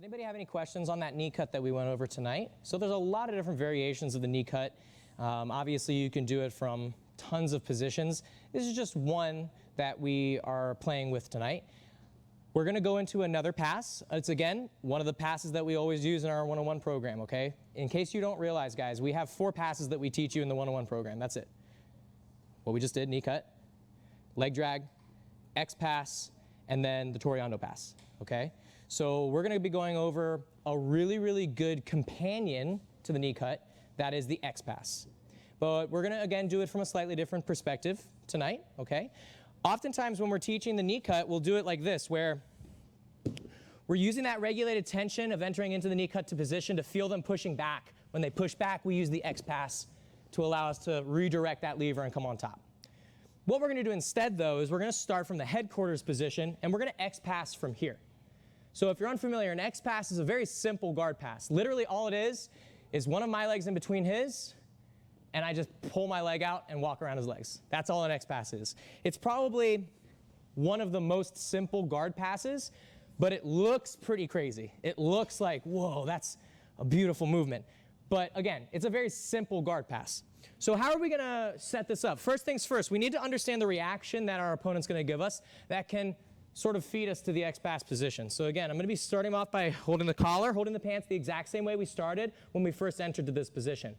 Anybody have any questions on that knee cut that we went over tonight? So there's a lot of different variations of the knee cut. Obviously, you can do it from tons of positions. This is just one that we are playing with tonight. We're going to go into another pass. It's, again, one of the passes that we always use in our one-on-one program, okay? In case you don't realize, guys, we have 4 passes that we teach you in the one-on-one program. That's it. What we just did, knee cut, leg drag, X pass, and then the Toriando pass, okay? So we're going to be going over a really, really good companion to the knee cut. That is the X pass. But we're going to, again, do it from a slightly different perspective tonight, okay? Oftentimes when we're teaching the knee cut, we'll do it like this, where we're using that regulated tension of entering into the knee cut to position to feel them pushing back. When they push back, we use the X pass to allow us to redirect that lever and come on top. What we're going to do instead, though, is we're going to start from the headquarters position, and we're going to X pass from here. So if you're unfamiliar, an X pass is a very simple guard pass. Literally all it is one of my legs in between his, and I just pull my leg out and walk around his legs. That's all an X pass is. It's probably one of the most simple guard passes, but it looks pretty crazy. It looks like, whoa, that's a beautiful movement. But again, it's a very simple guard pass. So how are we going to set this up? First things first, we need to understand the reaction that our opponent's going to give us that can sort of feed us to the X pass position. So again, I'm going to be starting off by holding the collar, holding the pants the exact same way we started when we first entered to this position.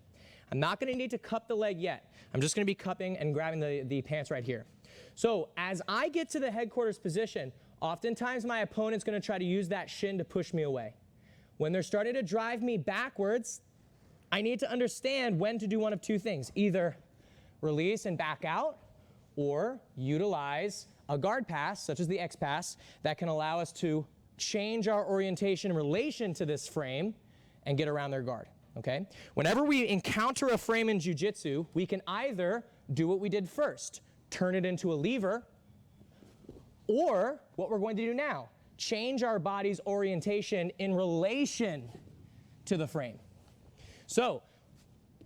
I'm not going to need to cup the leg yet. I'm just going to be cupping and grabbing the pants right here. So as I get to the headquarters position, oftentimes my opponent's going to try to use that shin to push me away. When they're starting to drive me backwards, I need to understand when to do one of two things. Either release and back out, or utilize a guard pass, such as the X pass, that can allow us to change our orientation in relation to this frame and get around their guard, okay? Whenever we encounter a frame in jiu-jitsu, we can either do what we did first, turn it into a lever, or what we're going to do now, change our body's orientation in relation to the frame. So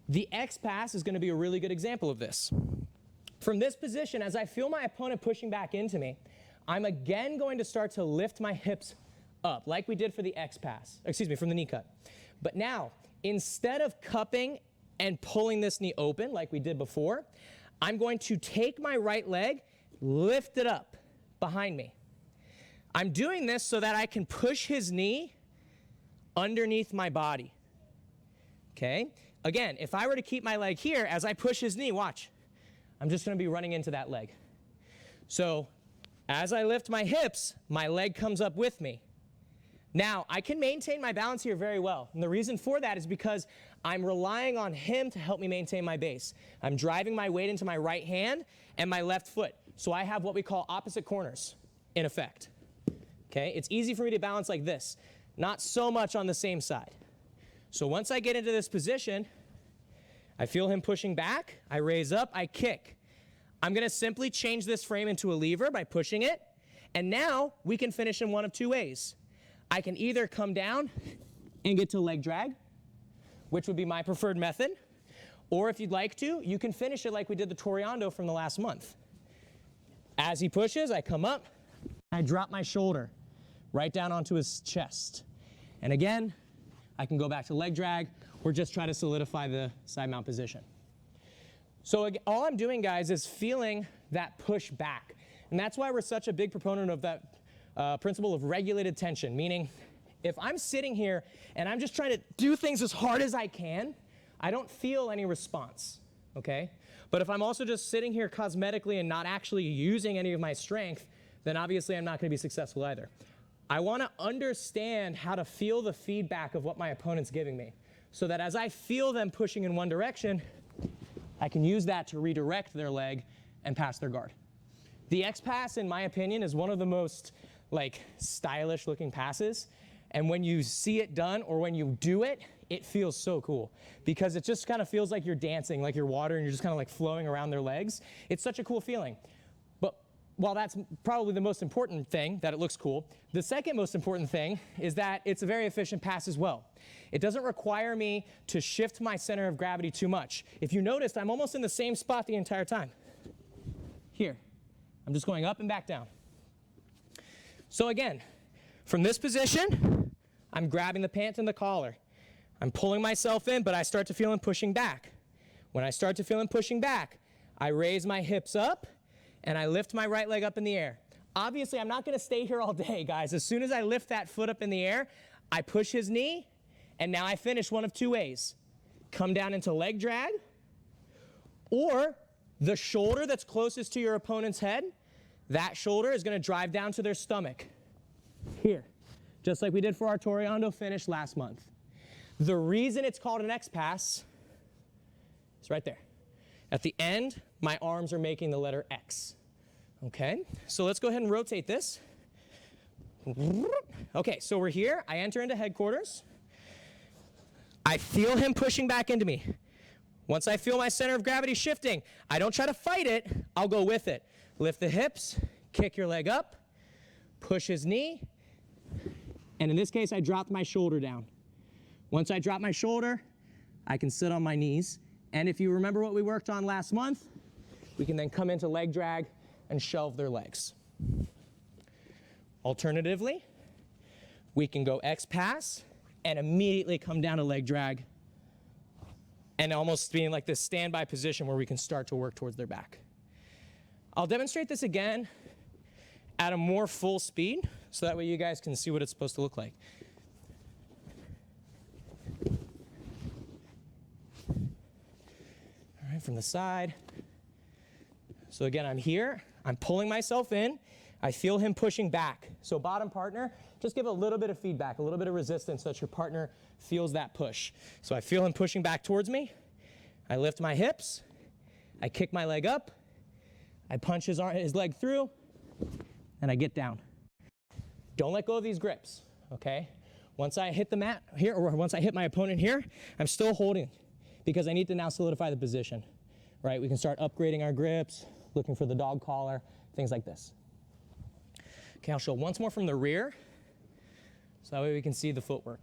the X pass is going to be a really good example of this. From this position, as I feel my opponent pushing back into me, I'm again going to start to lift my hips up, like we did for the X pass, from the knee cut. But now, instead of cupping and pulling this knee open like we did before, I'm going to take my right leg, lift it up behind me. I'm doing this so that I can push his knee underneath my body. Okay? Again, if I were to keep my leg here, as I push his knee, watch, I'm just going to be running into that leg. So as I lift my hips, my leg comes up with me. Now, I can maintain my balance here very well. And the reason for that is because I'm relying on him to help me maintain my base. I'm driving my weight into my right hand and my left foot. So I have what we call opposite corners in effect. Okay? It's easy for me to balance like this, not so much on the same side. So once I get into this position, I feel him pushing back, I raise up, I kick. I'm going to simply change this frame into a lever by pushing it, and now we can finish in one of two ways. I can either come down and get to leg drag, which would be my preferred method, or if you'd like to, you can finish it like we did the Toriando from the last month. As he pushes, I come up, I drop my shoulder right down onto his chest. And again, I can go back to leg drag or just try to solidify the side mount position. So all I'm doing, guys, is feeling that push back. And that's why we're such a big proponent of that principle of regulated tension, meaning if I'm sitting here and I'm just trying to do things as hard as I can, I don't feel any response, okay? But if I'm also just sitting here cosmetically and not actually using any of my strength, then obviously I'm not going to be successful either. I want to understand how to feel the feedback of what my opponent's giving me, so that as I feel them pushing in one direction, I can use that to redirect their leg and pass their guard. The X pass, in my opinion, is one of the most stylish looking passes. And when you see it done or when you do it, it feels so cool because it just kind of feels like you're dancing, like you're water and you're just kind of flowing around their legs. It's such a cool feeling. While that's probably the most important thing, that it looks cool, the second most important thing is that it's a very efficient pass as well. It doesn't require me to shift my center of gravity too much. If you noticed, I'm almost in the same spot the entire time. Here. I'm just going up and back down. So again, from this position, I'm grabbing the pant and the collar. I'm pulling myself in, but I start to feel him pushing back. When I start to feel him pushing back, I raise my hips up and I lift my right leg up in the air. Obviously, I'm not gonna stay here all day, guys. As soon as I lift that foot up in the air, I push his knee, and now I finish one of two ways. Come down into leg drag, or the shoulder that's closest to your opponent's head, that shoulder is gonna drive down to their stomach. Here, just like we did for our Toreando finish last month. The reason it's called an X pass is right there. At the end, my arms are making the letter X. Okay, so let's go ahead and rotate this. Okay, so we're here. I enter into headquarters. I feel him pushing back into me. Once I feel my center of gravity shifting, I don't try to fight it, I'll go with it. Lift the hips, kick your leg up, push his knee, and in this case, I dropped my shoulder down. Once I drop my shoulder, I can sit on my knees. And if you remember what we worked on last month, we can then come into leg drag and shelve their legs. Alternatively, we can go X pass and immediately come down to leg drag and almost being like this standby position where we can start to work towards their back. I'll demonstrate this again at a more full speed so that way you guys can see what it's supposed to look like. All right, from the side. So again, I'm here, I'm pulling myself in, I feel him pushing back. So bottom partner, just give a little bit of feedback, a little bit of resistance so that your partner feels that push. So I feel him pushing back towards me, I lift my hips, I kick my leg up, I punch his leg through, and I get down. Don't let go of these grips, okay? Once I hit the mat here, or once I hit my opponent here, I'm still holding because I need to now solidify the position, right? We can start upgrading our grips, looking for the dog collar, things like this. Okay, I'll show once more from the rear, so that way we can see the footwork.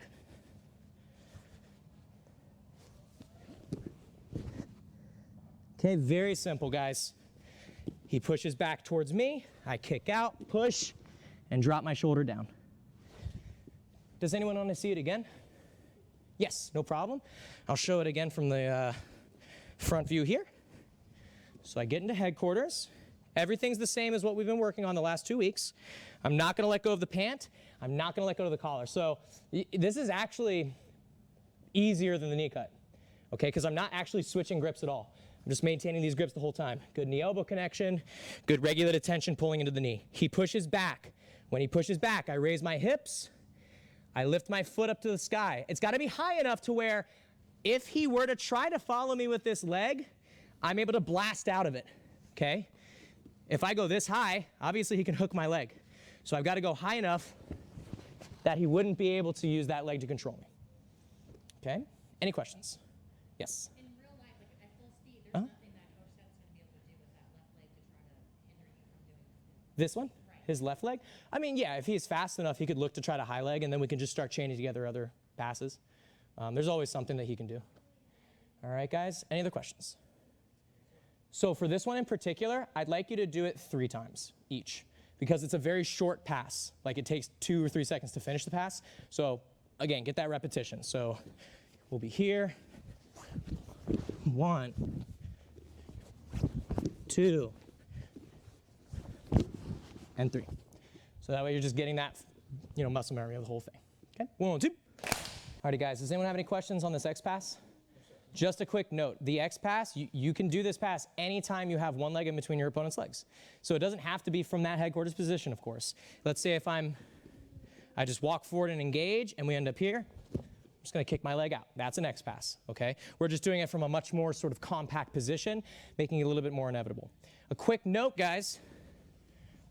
Okay, very simple, guys. He pushes back towards me, I kick out, push, and drop my shoulder down. Does anyone want to see it again? Yes, no problem. I'll show it again from the front view here. So I get into headquarters. Everything's the same as what we've been working on the last 2 weeks. I'm not going to let go of the pant. I'm not going to let go of the collar. So this is actually easier than the knee cut, okay? Because I'm not actually switching grips at all. I'm just maintaining these grips the whole time. Good knee-elbow connection, good regulated tension pulling into the knee. He pushes back. When he pushes back, I raise my hips. I lift my foot up to the sky. It's got to be high enough to where if he were to try to follow me with this leg, I'm able to blast out of it, okay? If I go this high, obviously he can hook my leg. So I've got to go high enough that he wouldn't be able to use that leg to control me. Okay? Any questions? Yes? In real life, like at full speed, there's nothing that Coach Seth's going to be able to do with that left leg to try to hinder you from doing that. This one? Right. His left leg? I mean, yeah, if he's fast enough, he could look to try to high leg, and then we can just start chaining together other passes. There's always something that he can do. All right, guys? Any other questions? So for this one in particular, I'd like you to do it 3 times each because it's a very short pass. Like it takes 2 or 3 seconds to finish the pass. So again, get that repetition. So we'll be here. 1, 2, and 3. So that way you're just getting that, muscle memory of the whole thing. Okay, 1, 2. Alrighty guys, does anyone have any questions on this X pass? Just a quick note, the X pass, you can do this pass anytime you have one leg in between your opponent's legs. So it doesn't have to be from that headquarters position, of course. Let's say if I just walk forward and engage and we end up here, I'm just gonna kick my leg out. That's an X pass, okay? We're just doing it from a much more sort of compact position, making it a little bit more inevitable. A quick note, guys,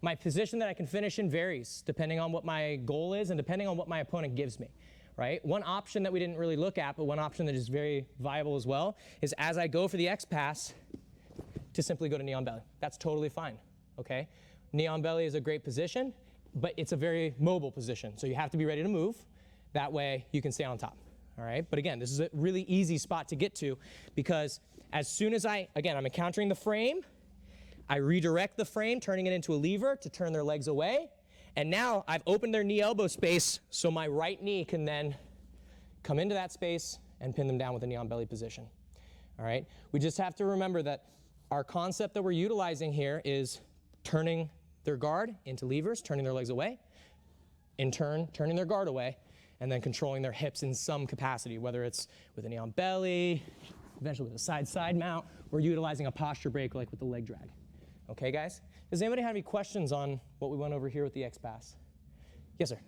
my position that I can finish in varies depending on what my goal is and depending on what my opponent gives me. Right? One option that we didn't really look at, but one option that is very viable as well, is as I go for the X pass, to simply go to knee on belly. That's totally fine, okay? Knee on belly is a great position, but it's a very mobile position, so you have to be ready to move. That way you can stay on top, all right? But again, this is a really easy spot to get to because as soon as I'm encountering the frame, I redirect the frame, turning it into a lever to turn their legs away, And now I've opened their knee elbow space so my right knee can then come into that space and pin them down with a knee on belly position. All right? We just have to remember that our concept that we're utilizing here is turning their guard into levers, turning their legs away, in turn, turning their guard away, and then controlling their hips in some capacity, whether it's with a knee on belly, eventually with a side mount, or utilizing a posture break like with the leg drag. Okay, guys? Does anybody have any questions on what we went over here with the X-Pass? Yes, sir.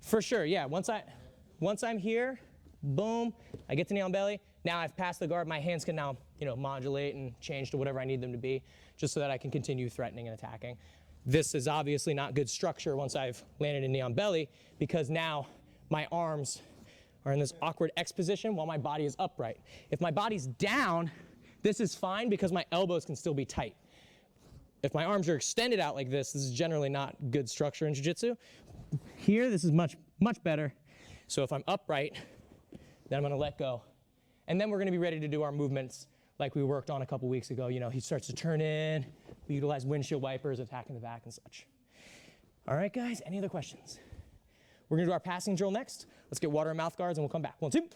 For sure, yeah. Once I'm here, boom, I get to knee on belly. Now I've passed the guard. My hands can now, modulate and change to whatever I need them to be, just so that I can continue threatening and attacking. This is obviously not good structure once I've landed a knee on belly, because now my arms are in this awkward X position while my body is upright. If my body's down, this is fine because my elbows can still be tight. If my arms are extended out like this is generally not good structure in jiu-jitsu. Here, this is much, much better. So if I'm upright, then I'm gonna let go. And then we're gonna be ready to do our movements like we worked on a couple weeks ago. He starts to turn in, we utilize windshield wipers, attacking the back and such. All right, guys, any other questions? We're gonna do our passing drill next. Let's get water and mouth guards and we'll come back. 1, 2.